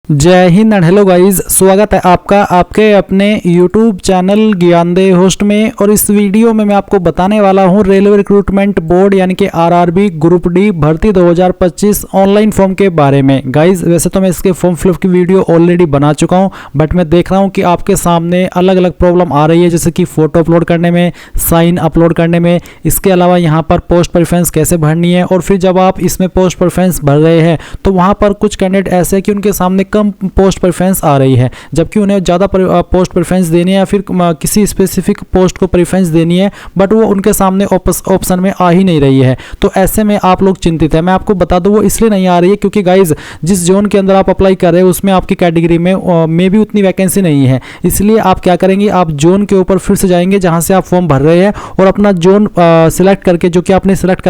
जय Hind and hello guys, स्वागत है आपका आपके अपने YouTube चैनल ज्ञानदेव होस्ट में। और इस वीडियो में मैं आपको बताने वाला हूं रेलवे रिक्रूटमेंट बोर्ड यानी कि आरआरबी ग्रुप डी भर्ती 2025 ऑनलाइन फॉर्म के बारे में। गाइस वैसे तो मैं इसके फॉर्म फिलअप की वीडियो ऑलरेडी बना चुका हूं, बट मैं देख रहा हूं कि आपके सामने अलग अलग प्रॉब्लम आ रही है, जैसे कि फोटो अपलोड करने में, साइन अपलोड करने में। इसके अलावा यहाँ पर पोस्ट प्रेफरेंस कैसे भरनी है, और फिर जब आप इसमें पोस्ट प्रेफरेंस भर रहे हैं तो वहाँ पर कुछ कैंडिडेट ऐसे हैं कि उनके सामने कम पोस्ट प्रेफरेंस आ रही है, जबकि उन्हें ज़्यादा पोस्ट प्रेफरेंस देनी है या फिर किसी स्पेसिफिक पोस्ट को प्रेफरेंस देनी है, बट वो उनके सामने ऑप्शन में आ ही नहीं रही है। तो ऐसे में आप लोग चिंतित है। मैं आपको बता दूं वो इसलिए नहीं आ रही है क्योंकि गाइज जिस जोन के अंदर आप अप्लाई कर रहे हैं उसमें आपकी कैटेगरी में भी उतनी वैकेंसी नहीं है। इसलिए आप क्या करेंगे, आप जोन के ऊपर फिर से जाएंगे जहाँ से आप फॉर्म भर रहे हैं, और अपना जोन सिलेक्ट करके, जो कि आपने सिलेक्ट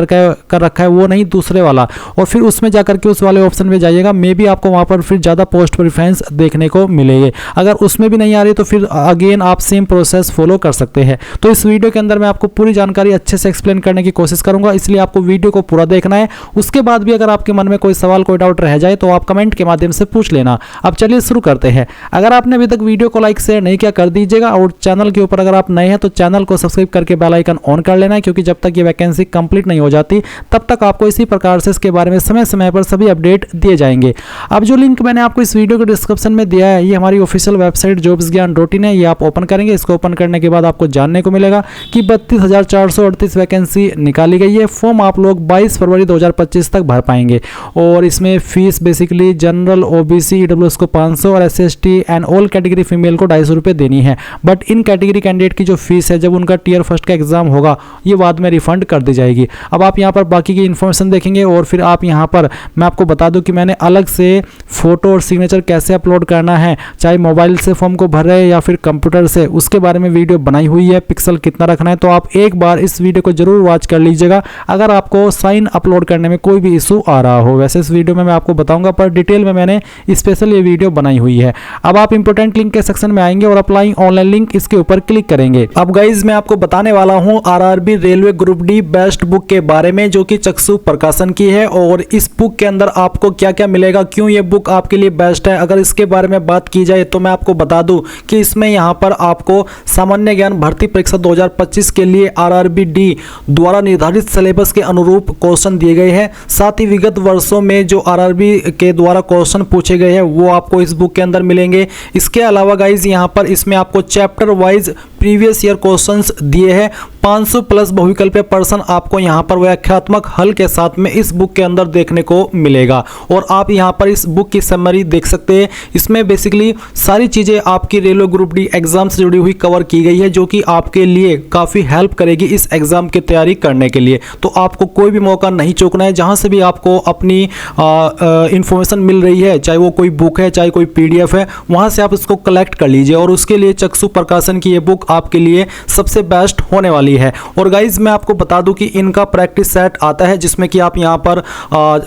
कर रखा है वो नहीं दूसरे वाला, और फिर उसमें जाकर के उस वाले ऑप्शन में जाइएगा। मे बी आपको वहाँ पर फिर ज़्यादा पोस्ट प्रेफरेंस देखने को मिलेगी। अगर उसमें भी नहीं आ रही तो फिर अगेन आप सेम प्रोसेस फॉलो कर सकते हैं। तो इस वीडियो के अंदर मैं आपको पूरी जानकारी अच्छे से एक्सप्लेन करने की कोशिश करूंगा, इसलिए आपको वीडियो को पूरा देखना है। उसके बाद भी अगर आपके मन में कोई सवाल, कोई डाउट रह जाए तो आप कमेंट के माध्यम से पूछ लेना। अब चलिए शुरू करते हैं। अगर आपने अभी तक वीडियो को लाइक शेयर नहीं किया कर दीजिएगा, और चैनल के ऊपर अगर आप नए हैं तो चैनल को सब्सक्राइब करके बेल आइकन ऑन कर लेना है, क्योंकि जब तक ये वैकेंसी कंप्लीट नहीं हो जाती तब तक आपको इसी प्रकार से इसके बारे में समय समय पर सभी अपडेट दिए जाएंगे। अब जो लिंक मैंने आपको इस वीडियो के डिस्क्रिप्शन में दिया है, ये हमारी ऑफिशियल वेबसाइट jobsgyan.in है। ये आप ओपन करेंगे। इसको ओपन करने के बाद आपको जानने को मिलेगा कि 32,438 वैकेंसी निकाली गई है। फॉर्म आप लोग 22 फरवरी 2025 तक भर पाएंगे, और इसमें fees basically general, OBC, EWS को 500 और SC and all category female को 250 रुपये देनी है। बट इन कैटेगरी कैंडिडेट की जो फीस है, जब उनका टीयर फर्स्ट का एग्जाम होगा, ये बाद में रिफंड कर दी जाएगी। अब आप यहाँ पर बाकी की इन्फॉर्मेशन देखेंगे, और फिर आप यहाँ पर मैं आपको बता दूं कि मैंने अलग से फोटो और सिग्नेचर कैसे अपलोड करना है, चाहे मोबाइल से फॉर्म को भर रहे हैं या फिर कंप्यूटर से, उसके बारे में वीडियो बनाई हुई है। पिक्सल कितना रखना है, तो आप एक बार इस वीडियो को जरूर वॉच कर लीजिएगा अगर आपको साइन अपलोड करने में कोई भी इशू आ रहा हो। वैसे इस वीडियो में मैं आपको बताऊंगा, पर डिटेल में मैंने स्पेशल ये वीडियो बनाई हुई है। अब आप इंपोर्टेंट लिंक के सेक्शन में आएंगे और अप्लाई ऑनलाइन लिंक, इसके ऊपर क्लिक करेंगे। अब गाइज मैं आपको बताने वाला हूं RRB railway group D best book के बारे में, जो कि चक्षु प्रकाशन की है। और इस बुक के अंदर आपको क्या क्या मिलेगा, क्यों ये बुक आपके लिए बेस्ट है, अगर इसके बारे में बात की जाए तो मैं आपको बता दूं कि इसमें यहाँ पर आपको सामान्य ज्ञान भर्ती परीक्षा 2025 के लिए आरआरबी डी द्वारा निर्धारित सिलेबस के अनुरूप क्वेश्चन दिए गए हैं। साथ ही विगत वर्षों में जो आरआरबी के द्वारा क्वेश्चन पूछे गए हैं वो आपको इस बुक के अंदर मिलेंगे। इसके अलावा गाइज यहाँ पर इसमें आपको chapter wise previous year questions दिए हैं। 500 प्लस बहुविकल्पीय प्रश्न आपको यहाँ पर व्याख्यात्मक हल के साथ में इस बुक के अंदर देखने को मिलेगा। और आप यहाँ पर इस बुक की समरी देख सकते हैं। इसमें बेसिकली सारी चीज़ें आपकी रेलवे ग्रुप डी एग्जाम से जुड़ी हुई कवर की गई है, जो कि आपके लिए काफ़ी हेल्प करेगी इस एग्जाम की तैयारी करने के लिए। तो आपको कोई भी मौका नहीं चूकना है। जहाँ से भी आपको अपनी इंफॉर्मेशन मिल रही है, चाहे वो कोई बुक है चाहे कोई PDF है, वहाँ से आप इसको कलेक्ट कर लीजिए। और उसके लिए चक्षु प्रकाशन की ये बुक आपके लिए सबसे बेस्ट होने वाली है। और गाइज मैं आपको बता दूं कि इनका प्रैक्टिस सेट आता है, जिसमें कि आप यहाँ पर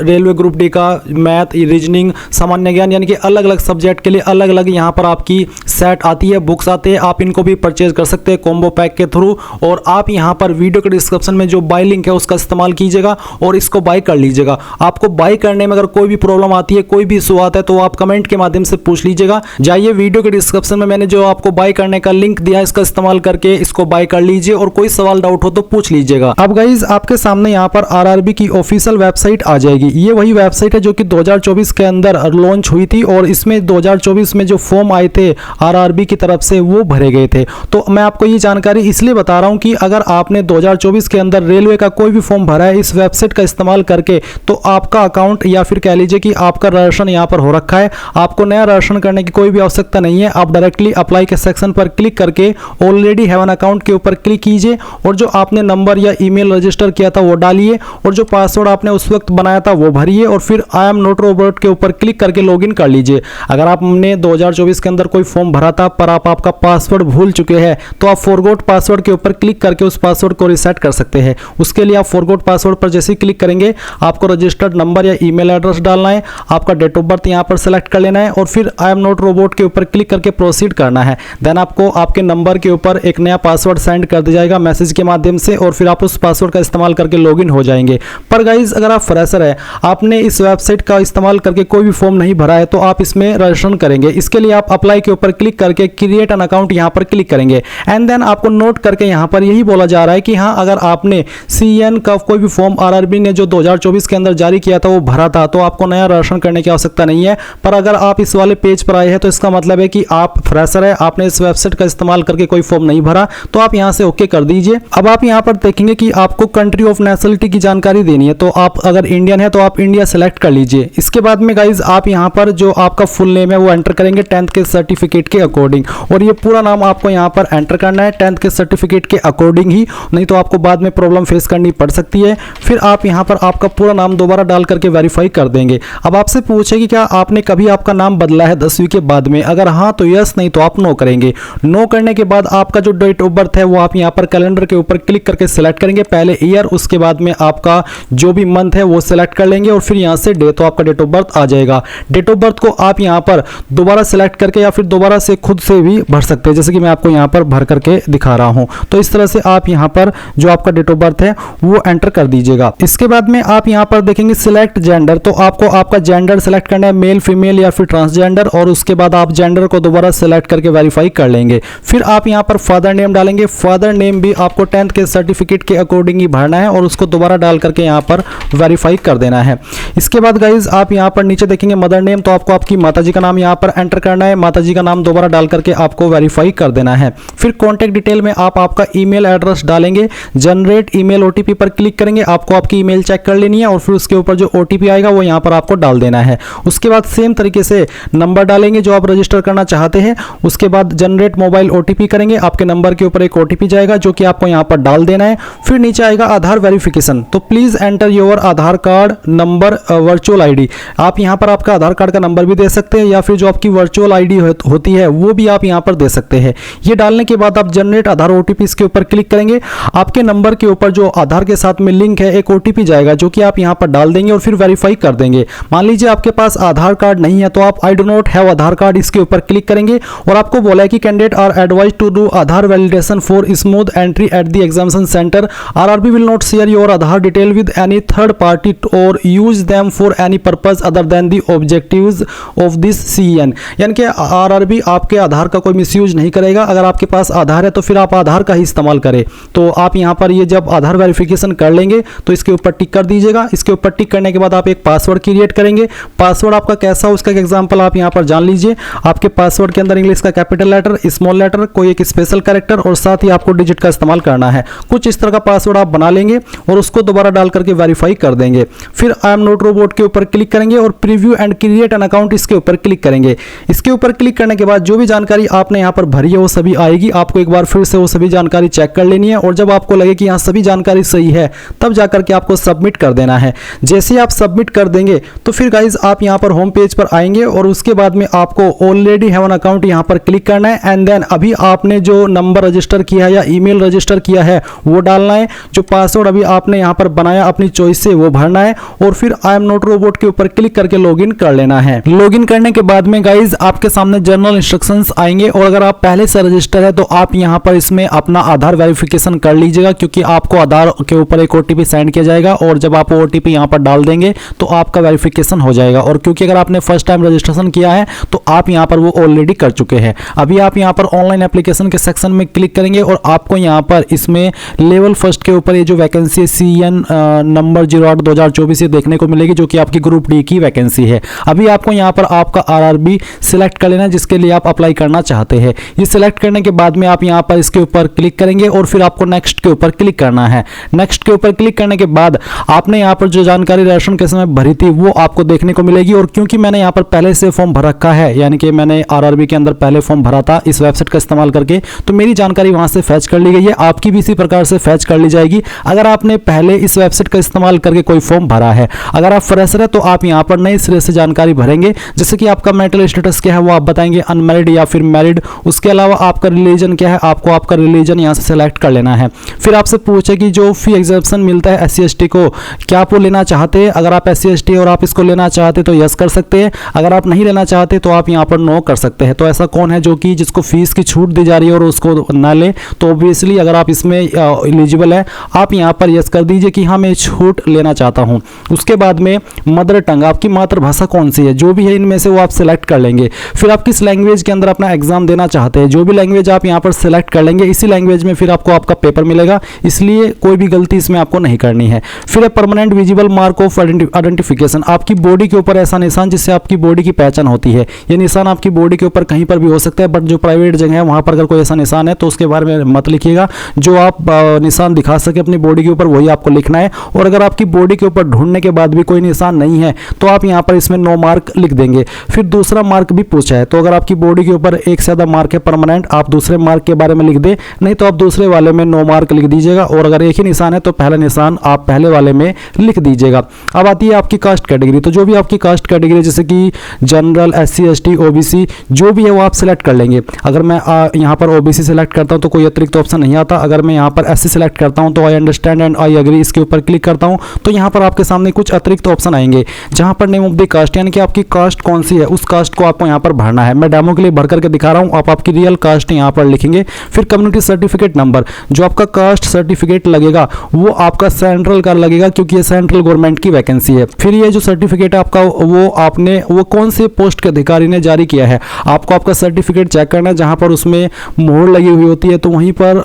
रेलवे ग्रुप डी का मैथ, रीजनिंग, सामान्य ज्ञान, यानी कि अलग अलग सब्जेक्ट के लिए अलग अलग यहाँ पर आपकी सेट आती है, बुक्स आते हैं। आप इनको भी परचेज कर सकते हैं कॉम्बो पैक के थ्रू। और आप यहाँ पर वीडियो के डिस्क्रिप्शन में जो बाय लिंक है उसका इस्तेमाल कीजिएगा और इसको बाय कर लीजिएगा। आपको बाय करने में अगर कोई भी प्रॉब्लम आती है, कोई भी इशू आता है, तो आप कमेंट के माध्यम से पूछ लीजिएगा। जाइए वीडियो के डिस्क्रिप्शन में मैंने जो आपको बाय करने का लिंक दिया है, इसका इस्तेमाल करके इसको बाय कर लीजिए, और कोई सवाल डाउट हो तो पूछ लीजिएगा। अब गाइज आपके सामने यहाँ पर आरआरबी की ऑफिशियल वेबसाइट आ जाएगी। ये वही वेबसाइट है जो कि 2024 के अंदर लॉन्च हुई थी, और इसमें 2024 में जो फॉर्म आए थे आरआरबी की तरफ से वो भरे गए थे। तो मैं आपको ये जानकारी इसलिए बता रहा हूँ कि अगर आपने 2024 के अंदर रेलवे का कोई भी फॉर्म भरा है इस वेबसाइट का इस्तेमाल करके, तो आपका अकाउंट या फिर कह लीजिए कि आपका रजिस्ट्रेशन यहाँ पर हो रखा है। आपको नया रजिस्ट्रेशन करने की कोई भी आवश्यकता नहीं है। आप डायरेक्टली अप्लाई के सेक्शन पर क्लिक करके ऑलरेडी हैव एन अकाउंट के ऊपर क्लिक कीजिए, और जो आपने नंबर या ईमेल रजिस्टर किया था वो डालिए, और जो पासवर्ड आपने उस वक्त बनाया था वो भरिए, और फिर आई एम नॉट रोबोट के ऊपर क्लिक करके लॉगिन कर लीजिए। अगर आपने 2024 के अंदर कोई फॉर्म भरा था पर आप आपका पासवर्ड भूल चुके हैं, तो आप फॉरगॉट पासवर्ड के ऊपर क्लिक करके उस पासवर्ड को रीसेट कर सकते हैं। उसके लिए आप फॉरगॉट पासवर्ड पर जैसे ही क्लिक करेंगे, आपको रजिस्टर्ड नंबर या ईमेल एड्रेस डालना है, आपका डेट ऑफ बर्थ यहाँ पर सेलेक्ट कर लेना है, और फिर आई एम नॉट रोबोट के ऊपर क्लिक करके प्रोसीड करना है। देन आपको आपके नंबर के ऊपर एक नया पासवर्ड सेंड कर दिया जाएगा मैसेज के माध्यम से और फिर आप उस पासवर्ड का इस्तेमाल करके लॉगिन हो जाएंगे। पर गाइज अगर आप फ्रेशर है, आपने इस वेबसाइट का इस्तेमाल करके कोई भी फॉर्म नहीं भरा है, तो आप इसमें रजिस्ट्रेशन करेंगे। इसके लिए आप अप्लाई के ऊपर क्लिक करके क्रिएट एन अकाउंट यहाँ पर क्लिक करेंगे एंड देन आपको नोट करके यहाँ पर यही बोला जा रहा है कि हाँ, अगर आपने CN का कोई भी फॉर्म RRB ने जो 2024 के अंदर जारी किया था वो भरा था, तो आपको नया रजिस्ट्रेशन करने की आवश्यकता नहीं है। पर अगर आप इस वाले पेज पर आए हैं तो इसका मतलब है कि आप फ्रेशर है, आपने इस वेबसाइट का इस्तेमाल करके कोई फॉर्म नहीं भरा, तो आप यहाँ से ओके कर दीजिए। अब आप यहाँ पर देखेंगे कि आपको कंट्री ऑफ नेशनलिटी की जानकारी देनी है, तो आप अगर इंडियन है तो आप इंडिया सेलेक्ट कर लीजिए। इसके बाद में गाइज आप यहाँ पर जो आपका फुल नेम है वो एंटर करेंगे 10th के सर्टिफिकेट के अकॉर्डिंग, और ये पूरा नाम आपको यहाँ पर एंटर करना है 10th के सर्टिफिकेट के अकॉर्डिंग ही, नहीं तो आपको बाद में प्रॉब्लम फेस करनी पड़ सकती है। फिर आप यहाँ पर आपका पूरा नाम दोबारा डाल करके वेरीफाई कर देंगे। अब आपसे पूछे कि क्या आपने कभी आपका नाम बदला है 10वीं के बाद में, अगर हाँ तो यस, नहीं तो आप नो करेंगे। नो करने के बाद आपका जो डेट ऑफ बर्थ है वो आप यहाँ पर कैलेंडर के ऊपर क्लिक करके सिलेक्ट करेंगे, पहले ईयर, उसके बाद में आपका जो भी मंथ है वो सिलेक्ट कर लेंगे और फिर यहाँ से डे, तो आपका डेट ऑफ बर्थ आ जाएगा। डेट ऑफ बर्थ को आप यहाँ पर दोबारा सिलेक्ट करके या फिर दोबारा से खुद से भी भर सकते हैं, जैसे कि मैं आपको यहाँ पर भर करके दिखा रहा हूँ। तो इस तरह से आप यहाँ पर जो आपका डेट ऑफ बर्थ है वो एंटर कर दीजिएगा। इसके बाद में आप यहाँ पर देखेंगे सिलेक्ट जेंडर, तो आपको आपका जेंडर सेलेक्ट करना है, मेल, फीमेल या फिर ट्रांसजेंडर, और उसके बाद आप जेंडर को दोबारा सेलेक्ट करके वेरीफाई कर लेंगे। फिर आप यहाँ पर फादर नेम डालेंगे। फादर नेम भी आपको 10th के सर्टिफिकेट के अकॉर्डिंग ही भरना है और उसको दोबारा डाल करके यहाँ पर वेरीफाई कर देना है। इसके बाद गाइज आप यहाँ पर नीचे देखेंगे मदर नेम, तो आपको आपकी माताजी का नाम यहाँ पर एंटर करना है, माताजी का नाम दोबारा डाल करके आपको वेरीफाई कर देना है। फिर कॉन्टैक्ट डिटेल में आप आपका ईमेल एड्रेस डालेंगे, जनरेट ईमेल OTP पर क्लिक करेंगे, आपको आपकी ईमेल चेक कर लेनी है और फिर उसके ऊपर जो OTP आएगा वो यहाँ पर आपको डाल देना है। उसके बाद सेम तरीके से नंबर डालेंगे जो आप रजिस्टर करना चाहते हैं। उसके बाद जनरेट मोबाइल OTP करेंगे, आपके नंबर के ऊपर एक OTP जाएगा जो कि आपको यहाँ पर डाल देना है। फिर नीचे आएगा आधार वेरिफिकेशन, तो please enter your Aadhaar card number virtual ID। आप यहाँ पर आपका आधार कार्ड का नंबर भी दे सकते हैं या फिर जो आपकी वर्चुअल ID होती है वो भी आप यहाँ पर दे सकते हैं। ये डालने के बाद आप जनरेट आधार OTP के ऊपर क्लिक करेंगे, आपके नंबर के ऊपर जो आधार के साथ में लिंक है एक OTP जाएगा जो कि आप यहाँ पर डाल देंगे और फिर वेरीफाई कर देंगे। मान लीजिए आपके पास आधार कार्ड नहीं है तो आप I do not have Aadhaar card इसके ऊपर क्लिक करेंगे और आपको बोला है कि candidate are advise to do Aadhaar validation for smooth entry at the examination centre. RRB will not share your Aadhaar detail with any third party और use them for any purpose other than the objectives of this CN। यानी कि RRB आपके आधार का कोई misuse नहीं करेगा। अगर आपके पास आधार है तो फिर आप आधार का ही इस्तेमाल करें। तो आप यहाँ पर ये जब आधार वेरिफिकेशन कर लेंगे तो इसके ऊपर टिक कर दीजिएगा। इसके ऊपर टिक करने के बाद आप एक पासवर्ड क्रिएट करेंगे। पासवर्ड आपका कैसा हो उसका एक एग्जांपल आप यहाँ पर जान लीजिए। आपके पासवर्ड के अंदर इंग्लिश का कैपिटल लेटर, स्मॉल लेटर, कोई एक स्पेशल कैरेक्टर और साथ ही आपको डिजिट का इस्तेमाल करना है। कुछ इस तरह का पासवर्ड आप बना लेंगे और उसको दोबारा डाल करके वेरीफाई कर देंगे। फिर आई एम नॉट रोबोट के ऊपर क्लिक करेंगे और preview and create an account इसके ऊपर क्लिक करेंगे। इसके ऊपर क्लिक करने के बाद जो भी जानकारी आपने यहाँ पर भरी है वो सभी आएगी। आपको एक बार फिर से वो सभी जानकारी चेक कर लेनी है और जब आपको लगे कि यहाँ सभी जानकारी सही है तब जाकर के आपको सबमिट कर देना है। जैसे आप सबमिट कर देंगे तो फिर गाइज आप यहाँ पर होम पेज पर आएंगे और उसके बाद में आपको ऑलरेडी हैव एन अकाउंट यहाँ पर क्लिक करना है एंड देन अभी आपने जो नंबर रजिस्टर किया है या ईमेल रजिस्टर किया है वो डालना है। जो पासवर्ड अभी आपने यहाँ पर बनाया अपनी चॉइस से वो भरना है और फिर आई एम नॉट रोबोट के ऊपर क्लिक करके लॉगिन कर लेना है। लॉगिन करने के बाद में गाइज आपके सामने जनरल इंस्ट्रक्शंस आएंगे और अगर आप पहले से रजिस्टर है तो आप यहाँ पर इसमें अपना आधार वेरिफिकेशन कर लीजिएगा क्योंकि आपको आधार के ऊपर एक OTP सेंड किया जाएगा और जब आप OTP यहाँ पर डाल देंगे तो आपका वेरिफिकेशन हो जाएगा। और क्योंकि अगर आपने फर्स्ट टाइम रजिस्ट्रेशन किया है तो आप यहाँ पर वो ऑलरेडी कर चुके हैं। अभी आप यहाँ पर ऑनलाइन एप्लीकेशन के सेक्शन में क्लिक करेंगे और आपको यहाँ पर इसमें लेवल फर्स्ट के ऊपर ये जो वैकेंसी CN नंबर 08/2024 देखने को मिलेगी जो कि आपकी ग्रुप D की वैकेंसी है। अभी आपको यहाँ पर आपका RRB सिलेक्ट कर लेना जिसके लिए आप अप्लाई करना चाहते हैं। ये सिलेक्ट करने के बाद में आप यहाँ पर इसके ऊपर क्लिक करेंगे और फिर आपको नेक्स्ट के ऊपर क्लिक करना है। नेक्स्ट के ऊपर क्लिक करने के बाद आपने यहाँ पर जो जानकारी रजिस्ट्रेशन के समय भरी थी वो आपको देखने को मिलेगी और क्योंकि मैंने यहाँ पर पहले से फॉर्म भर रखा है यानी कि मैंने RRB के अंदर पहले फॉर्म भरा था इस वेबसाइट का इस्तेमाल करके तो मेरी जानकारी वहां से फैच कर ली गई है। आपकी भी इसी प्रकार से फैच कर ली जाएगी अगर आपने पहले इस वेबसाइट का इस्तेमाल करके कोई फॉर्म भरा है। अगर आप फ्रेशर है तो आप यहाँ पर नए सिरे से जानकारी भरेंगे जैसे कि आपका मेंटल स्टेटस क्या है वो आप बताएंगे, अनमैरिड या फिर मैरिड। उसके अलावा आपका रिलीजन क्या है, आपको आपका रिलीजन यहाँ से सेलेक्ट कर लेना है। फिर आपसे पूछे कि जो फी एग्जेप्शन मिलता है SC/ST को क्या आप वो लेना चाहते हैं। अगर आप SC/ST और आप इसको लेना चाहते तो यस कर सकते हैं, अगर आप नहीं लेना चाहते तो आप यहाँ पर नो कर सकते हैं। तो ऐसा कौन है जो कि जिसको फीस की छूट दी जा रही है और उसको ना ले, तो ऑब्वियसली अगर आप इसमें एलिजिबल है आप यहाँ पर यस कर दीजिए कि हाँ मैं छूट लेना चाहता हूँ। उसके बाद में मदर टंग, आपकी मातृभाषा कौन सी है, जो भी है इनमें से वो आप सिलेक्ट कर लेंगे। फिर आप किस लैंग्वेज के अंदर अपना एग्जाम देना चाहते हैं, जो भी लैंग्वेज आप यहाँ पर सिलेक्ट कर लेंगे इसी लैंग्वेज में फिर आपको आपका पेपर मिलेगा, इसलिए कोई भी गलती इसमें आपको नहीं करनी है। फिर है permanent visible mark of identification, आपकी बॉडी के ऊपर ऐसा निशान जिससे आपकी बॉडी की पहचान होती है। ये निशान आपकी बॉडी के ऊपर कहीं पर भी हो सकता है, बट जो प्राइवेट जगह है वहां पर अगर कोई ऐसा निशान है तो उसके बारे में मत लिखिएगा। जो आप निशान दिखा सके अपनी बॉडी के ऊपर वही आपको लिखना है। और अगर आपकी बॉडी के ऊपर ढूंढने के बाद भी कोई निशान नहीं है तो आप यहाँ पर इसमें नो मार्क लिख देंगे। फिर दूसरा मार्क भी पूछा है, तो अगर आपकी बॉडी के ऊपर एक से ज्यादा मार्क है परमानेंट, आप दूसरे मार्क के बारे में लिख दे, नहीं तो आप दूसरे वाले में नो मार्क लिख दीजिएगा। और अगर एक ही निशान है तो पहला निशान आप पहले वाले में लिख दीजिएगा। अब आती है आपकी कास्ट कैटेगरी, तो जो भी आपकी कास्ट कैटेगरी जैसे कि जनरल, SC ST OBC जो भी है वो आप सिलेक्ट कर लेंगे। अगर मैं यहाँ पर OBC सिलेक्ट करता हूँ तो कोई अतिरिक्त ऑप्शन नहीं आता। अगर मैं यहाँ पर SC सिलेक्ट करता हूँ तो I understand and I agree इसके ऊपर क्लिक करता हूँ तो यहाँ पर आपके सामने कुछ अतिरिक्त ऑप्शन आएंगे जहाँ पर नेम ऑफ द कास्ट यानी कि आपकी कास्ट कौन सी है उस कास्ट को आपको यहाँ पर भरना है। मैं डेमो के लिए भर करके दिखा रहा हूँ, आप आपकी रियल कास्ट यहाँ पर लिखेंगे। फिर कम्युनिटी सर्टिफिकेट नंबर, जो आपका कास्ट सर्टिफिकेट लगेगा वो आपका सेंट्रल का लगेगा क्योंकि ये सेंट्रल गवर्नमेंट की वैकेंसी है। फिर ये जो सर्टिफिकेट है आपका वो कौन से पोस्ट के अधिकारी ने जारी किया है, आपको आपका सर्टिफिकेट चेक करना है। जहां पर उसमें मोहर लगी हुई होती है तो वहीं पर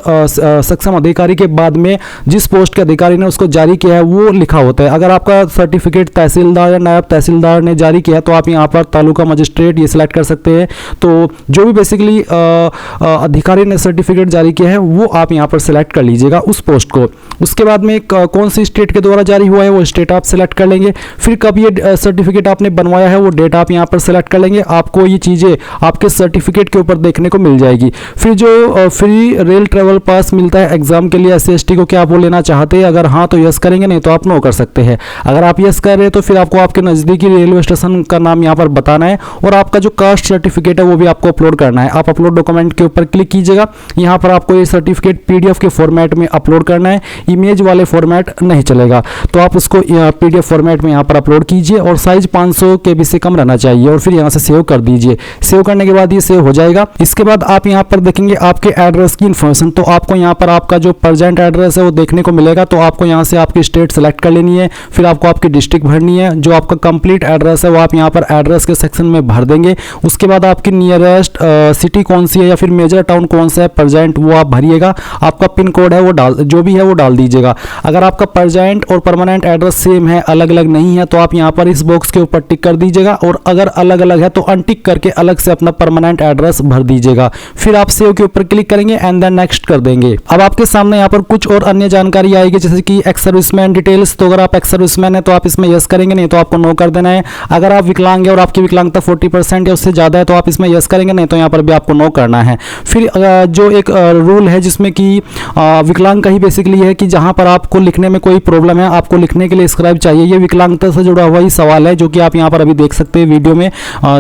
सक्षम अधिकारी के बाद में जिस पोस्ट के अधिकारी ने उसको जारी किया है वो लिखा होता है। अगर आपका सर्टिफिकेट तहसीलदार या नायब तहसीलदार ने जारी किया है तो आप यहाँ पर तालुका मजिस्ट्रेट ये सिलेक्ट कर सकते हैं। तो जो भी बेसिकली अधिकारी ने सर्टिफिकेट जारी किया है वो आप यहाँ पर सिलेक्ट कर लीजिएगा उस पोस्ट को। उसके बाद में कौन सी स्टेट के द्वारा जारी हुआ है वो स्टेट आप सिलेक्ट कर लेंगे। फिर कब ये सर्टिफिकेट आपने बनवाया है वो डेट आप यहाँ पर सिलेक्ट कर लेंगे। आपको ये चीज़ें आपके सर्टिफिकेट के ऊपर देखने को मिल जाएगी। फिर जो फ्री रेल ट्रेवल पास मिलता है एग्जाम के लिए SC ST को, क्या आप वो लेना चाहते हैं? अगर हाँ तो यस करेंगे, नहीं तो आप नो कर सकते हैं। अगर आप यस कर रहे हैं तो फिर आपको आपके नज़दीकी रेलवे स्टेशन का नाम यहाँ पर बताना है और आपका जो कास्ट सर्टिफिकेट है वो भी आपको अपलोड करना है। आप अपलोड डॉक्यूमेंट के ऊपर क्लिक कीजिएगा। यहाँ पर आपको ये सर्टिफिकेट PDF के फॉर्मेट में अपलोड करना है, इमेज वाले फॉर्मेट नहीं चलेगा। तो आप उसको PDF फॉर्मेट में यहाँ पर अपलोड कीजिए और साइज 500 KB से कम रहना चाहिए और फिर यहाँ से सेव कर दीजिए। सेव करने के बाद ये सेव हो जाएगा। इसके बाद आप यहाँ पर देखेंगे आपके एड्रेस की इन्फॉर्मेशन, तो आपको यहाँ पर आपका जो प्रेजेंट एड्रेस है वो देखने को मिलेगा। तो आपको यहाँ से आपकी स्टेट सेलेक्ट कर लेनी है, फिर आपको आपकी डिस्ट्रिक्ट भरनी है। जो आपका कंप्लीट एड्रेस है वो आप यहाँ पर एड्रेस के सेक्शन में भर देंगे। उसके बाद आपकी नियरेस्ट सिटी कौन सी है या फिर मेजर टाउन कौन सा है प्रेजेंट वो आप भरिएगा। आपका पिन कोड है वो जो भी है वो डाल दीजिएगा। अगर आपका प्रेजेंट और परमानेंट एड्रेस सेम है, अलग अलग नहीं है, तो आप यहाँ पर इस बॉक्स के ऊपर टिक कर दीजिएगा और अगर अलग अलग है तो अनटिक करके अलग से अपना परमानेंट एड्रेस भर दीजिएगा। फिर आप सेव के ऊपर क्लिक करेंगे एंड देन नेक्स्ट कर देंगे। अब आपके सामने यहाँ पर कुछ और अन्य जानकारी आएगी जैसे कि एक्स सर्विसमैन डिटेल्स। तो अगर आप एक्स सर्विसमैन है तो आप इसमें यस करेंगे, नहीं तो आपको नो कर देना है। अगर आप विकलांग है और आपकी विकलांगता 40% या उससे ज़्यादा है तो आप इसमें यस करेंगे, नहीं तो यहाँ पर भी आपको नो करना है। फिर जो एक रूल है जिसमें कि विकलांग का ही बेसिकली है कि जहाँ पर आपको लिखने में कोई प्रॉब्लम है, आपको लिखने के लिए स्क्राइब चाहिए। ये विकलांगता से जुड़ा हुआ ही सवाल है जो कि आप यहाँ पर अभी देख सकते हैं वीडियो में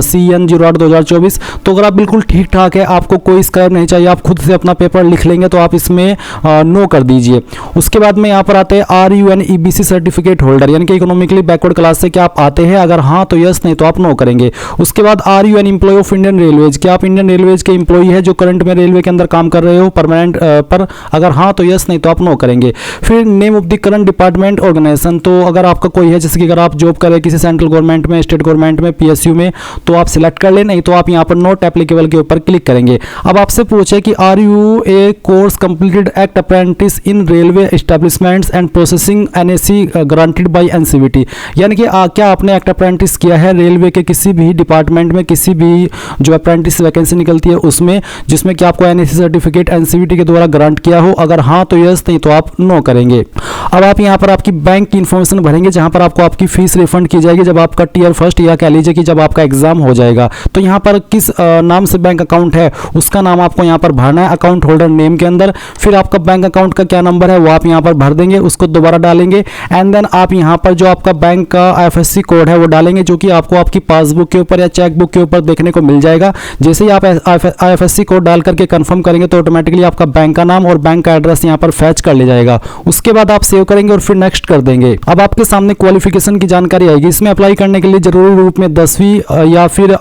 CN 08/2024। तो अगर आप बिल्कुल ठीक ठाक है, आपको कोई स्क्राइब नहीं चाहिए, आप खुद से अपना पेपर लिख लेंगे तो आप इसमें नो कर दीजिए। उसके बाद में यहाँ पर आते हैं RUN EBC सर्टिफिकेट होल्डर यानी कि इकोनॉमिकली बैकवर्ड क्लास से क्या आप आते हैं? अगर हाँ तो यस, नहीं तो आप नो करेंगे। उसके बाद RUN employ of Indian Railways, क्या आप इंडियन रेलवेज के एम्प्लॉय है जो करंट में रेलवे के अंदर काम कर रहे हो परमानेंट पर? अगर हाँ तो यस, नहीं तो आप नो करेंगे। फिर name of the current department organization, तो अगर आपका कोई है जैसे कि अगर आप जॉब करें किसी सेंट्रल गवर्नमेंट में, स्टेट गवर्नमेंट में, PSU में, तो आप सिलेक्ट कर लें, नहीं तो आप यहाँ पर नॉट एप्लीकेबल के ऊपर क्लिक करेंगे। अब आपसे पूछे कि are you a course completed act apprentice in railway establishments and processing NAC granted by NCVT, यानी कि क्या आपने एक्ट अप्रेंटिस किया है रेलवे के किसी भी डिपार्टमेंट में, किसी भी जो अप्रेंटिस वैकेंसी निकलती है उसमें, जिसमें कि आपको NAC सर्टिफिकेट NCVT के द्वारा ग्रांट किया हो? अगर हाँ तो यस, नहीं तो आप नो करेंगे। अब आप यहाँ पर आपकी बैंक की इन्फॉर्मेशन भरेंगे जहाँ पर आपको आपकी फीस रिफंड की जाएगी जब आपका टियर फर्स्ट या कह लीजिए कि जब आपका एग्जाम हो जाएगा। तो यहाँ पर किस नाम से बैंक अकाउंट है उसका नाम आपको यहाँ पर भरना है अकाउंट होल्डर नेम के अंदर। फिर आपका बैंक अकाउंट का क्या नंबर है वो आप यहाँ पर भर देंगे, उसको दोबारा डालेंगे एंड देन आप यहाँ पर जो आपका बैंक का IFSC कोड है वो डालेंगे जो कि आपको आपकी पासबुक के ऊपर या चेकबुक के ऊपर देखने को मिल जाएगा। जैसे ही आप IFSC कोड डाल करके कंफर्म करेंगे तो ऑटोमेटिकली आपका बैंक का नाम और बैंक का एड्रेस यहाँ पर फैच कर ले जाएगा। उसके बाद आप सेव करेंगे और फिर नेक्स्ट कर देंगे। अब आपके सामने क्वालिफिकेशन की जानकारी आएगी। इसमें अप्लाई करने के लिए जरूरी रूप में 10वीं या फिर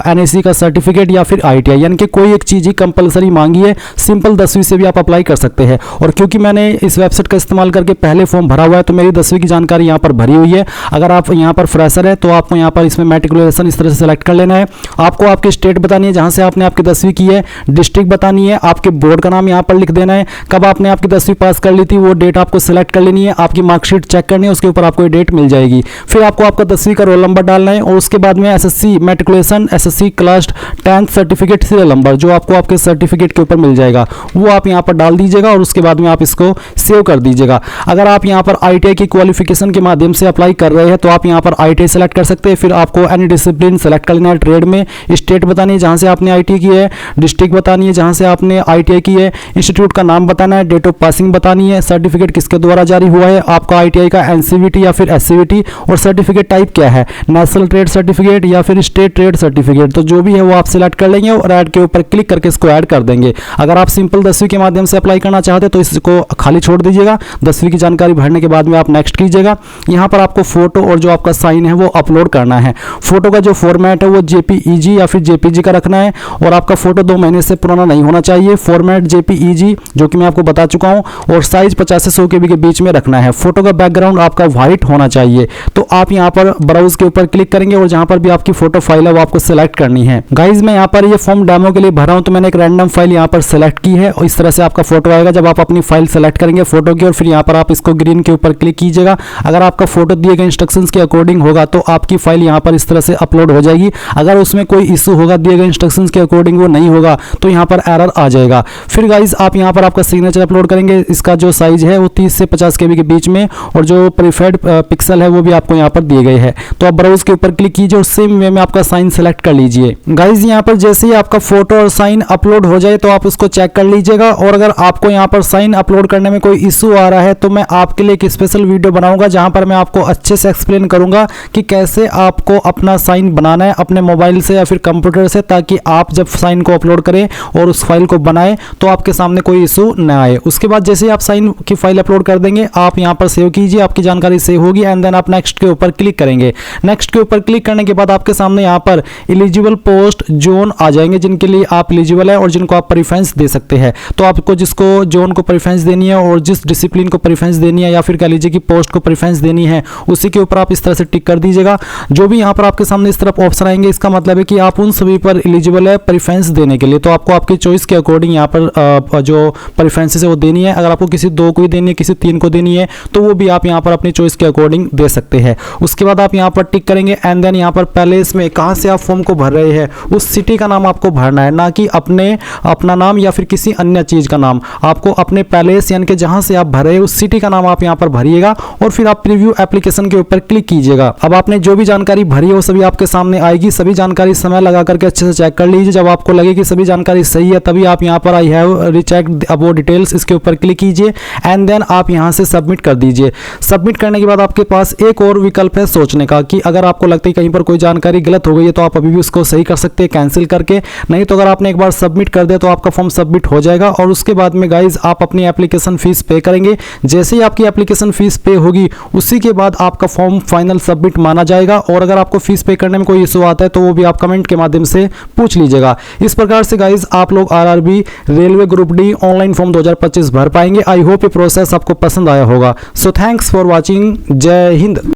NAC का सर्टिफिकेट या फिर ITI, यानी कि कोई एक चीज ही कंपलसरी मांगी है। सिंपल 10वीं से भी आप अप्लाई कर सकते हैं। और क्योंकि मैंने इस वेबसाइट का इस्तेमाल करके पहले फॉर्म भरा हुआ है तो मेरी 10वीं की जानकारी यहाँ पर भरी हुई है। अगर आप यहाँ पर फ्रेशर है तो आपको यहाँ पर इसमें मैट्रिकुलेशन इस तरह से सेलेक्ट कर लेना है। आपको आपकी स्टेट बतानी है जहाँ से आपने आपकी 10वीं की है, डिस्ट्रिक्ट बतानी है, आपके बोर्ड का नाम यहाँ पर लिख देना है, कब आपने आपकी 10वीं पास कर ली थी वो डेट आपको सेलेक्ट कर लेनी है, आपकी मार्कशीट चेक करनी है, उसके ऊपर आपको ये डेट मिल जाएगी। फिर आपको आपका 10वीं का रोल नंबर डालना है और उसके बाद में SSC matriculation, SSC class 10th certificate serial number जो आपको आपके सर्टिफिकेट के ऊपर मिल जाएगा वो आप यहाँ पर डाल दीजिएगा और उसके बाद में आप इसको सेव कर दीजिएगा। अगर आप यहाँ पर आईटीआई की क्वालिफिकेशन के माध्यम से अप्लाई कर रहे हैं तो आप यहाँ पर आईटीआई सेलेक्ट कर सकते हैं। फिर आपको एनी डिसिप्लिन सेलेक्ट कर लेना है ट्रेड में, स्टेट बतानी है जहाँ से आपने आईटीआई की है, डिस्ट्रिक्ट बतानी है जहाँ से आपने आईटीआई की है, इंस्टीट्यूट का नाम बताना है, डेट ऑफ पासिंग बतानी है, सर्टिफिकेट किसके द्वारा जारी हुआ है, आपका आईटीआई का एनसीवीटी या फिर एससीवीटी, और सर्टिफिकेट टाइप क्या है, नेशनल ट्रेड सर्टिफिकेट या फिर स्टेट ट्रेड सर्टिफिकेट, तो जो भी है वो आप सिलेक्ट कर लेंगे और ऐड के ऊपर क्लिक करके इसको ऐड कर देंगे। अगर आप सिंपल 10वीं के माध्यम से अप्लाई करना चाहते हैं तो इसको खाली छोड़ दीजिएगा। 10वीं की जानकारी भरने के बाद में आप नेक्स्ट कीजिएगा। यहाँ पर आपको फोटो और जो आपका साइन है वो अपलोड करना है। फोटो का जो फॉर्मेट है वो जेपीईजी या फिर जेपीजी का रखना है और आपका फोटो 2 महीने से पुराना नहीं होना चाहिए। फॉर्मेट जेपीईजी जो कि मैं आपको बता चुका हूँ, और साइज 50 से 100 KB के बीच में रखना है। फोटो का बैकग्राउंड आपका व्हाइट होना चाहिए। तो आप यहाँ पर ब्राउज के ऊपर क्लिक करेंगे और जहाँ पर भी आपकी फोटो फाइल है वो आपको सिलेक्ट करनी है। गाइज मैं यहाँ पर ये फॉर्म डेमो के लिए भरा हूँ तो मैंने एक रैंडम फाइल यहाँ पर सिलेक्ट की है और इस तरह से आपका फोटो आएगा जब आप अपनी फाइल सेलेक्ट करेंगे फोटो की, और फिर यहाँ पर आप इसको ग्रीन के ऊपर क्लिक कीजिएगा। अगर आपका फोटो दिए गए इंस्ट्रक्शंस के अकॉर्डिंग होगा तो आपकी फाइल यहाँ पर इस तरह से अपलोड हो जाएगी। अगर उसमें कोई इशू होगा, दिए गए इंस्ट्रक्शंस के अकॉर्डिंग वो नहीं होगा तो यहाँ पर एरर आ जाएगा। फिर गाइज आप यहाँ पर आपका सिग्नेचर अपलोड करेंगे। इसका जो साइज है वो 30 से 50 KB के बीच में, और जो प्रीफर्ड पिक्सल है वो भी आपको यहाँ पर दिए गए हैं। तो आप ब्राउज के ऊपर क्लिक कीजिए और सेम वे में आपका साइन सेलेक्ट कर लीजिए। गाइज यहाँ पर जैसे ही आपका फोटो और साइन अपलोड हो जाए तो आप उसको चेक कर लीजिएगा। और अगर आपको यहाँ पर साइन अपलोड करने में कोई इशू आ रहा है तो मैं आपके लिए एक स्पेशल वीडियो बनाऊंगा जहां पर मैं आपको अच्छे से एक्सप्लेन करूंगा कि कैसे आपको अपना साइन बनाना है अपने मोबाइल से या फिर कंप्यूटर से, ताकि आप जब साइन को अपलोड करें और उस फाइल को बनाएं तो आपके सामने कोई इशू न आए। उसके बाद जैसे आप साइन की फाइल अपलोड कर देंगे आप यहाँ पर सेव कीजिए, आपकी जानकारी सेव होगी एंड देन आप नेक्स्ट के ऊपर क्लिक करेंगे। नेक्स्ट के ऊपर क्लिक करने के बाद आपके सामने यहाँ पर एलिजिबल पोस्ट जोन आ जाएंगे जिनके लिए आप एलिजिबल है और जिनको आप प्रेफरेंस दे सकते हैं। तो आपको जिसको जोन को प्रेफरेंस देनी है और जिस डिसिप्लिन को प्रेफरेंस देनी है या फिर कह लीजिए कि पोस्ट को प्रेफरेंस देनी है उसी के ऊपर आप इस तरह से टिक कर दीजिएगा। जो भी यहाँ पर आपके सामने इस तरफ ऑप्शन आएंगे इसका मतलब है कि आप उन सभी पर एलिजिबल है प्रेफरेंस देने के लिए। तो आपको आपकी चॉइस के अकॉर्डिंग यहाँ पर जो प्रेफरेंसेस है वो देनी है। अगर आपको किसी 2 को देनी है, किसी 3 को देनी है तो वो भी आप यहाँ पर अपनी चॉइस के अकॉर्डिंग दे सकते हैं। उसके बाद आप यहाँ पर टिक करेंगे एंड देन यहाँ पर पहले इसमें कहाँ से आप फॉर्म को भर रहे हैं उस सिटी का नाम आपको भरना है, ना कि अपना नाम या फिर किसी अन्य चीज का नाम। आपको अपने पैलेस यानी कि जहां से आप भरे उस सिटी का नाम आप यहां पर भरिएगा और फिर आप प्रीव्यू एप्लीकेशन के ऊपर क्लिक कीजिएगा। अब आपने जो भी जानकारी भरी है वो सभी आपके सामने आएगी। सभी जानकारी समय लगा करके अच्छे से चेक कर लीजिए। जब आपको लगे कि सभी जानकारी सही है तभी आप यहां पर आई हैव रिचेक्ड अबाउट डिटेल्स इसके ऊपर क्लिक कीजिए एंड देन आप यहां से सबमिट कर दीजिए। सबमिट करने के बाद आपके पास एक और विकल्प है सोचने का कि अगर आपको लगता है कहीं पर कोई जानकारी गलत हो गई है तो आप अभी भी उसको सही कर सकते हैं कैंसिल करके। नहीं तो अगर आपने एक बार सबमिट कर दिया तो आपका फॉर्म सबमिट हो जाएगा और उसके बाद में गाइज आप अपनी एप्लीकेशन फीस पे करेंगे। जैसे ही आपकी एप्लीकेशन फीस पे होगी उसी के बाद आपका फॉर्म फाइनल सबमिट माना जाएगा। और अगर आपको फीस पे करने में कोई इशू आता है तो वो भी आप कमेंट के माध्यम से पूछ लीजिएगा। इस प्रकार से गाइज आप लोग RRB railway group D online form 2025 भर पाएंगे। आई होप ये प्रोसेस आपको पसंद आया होगा। So thanks for watching. जय हिंद।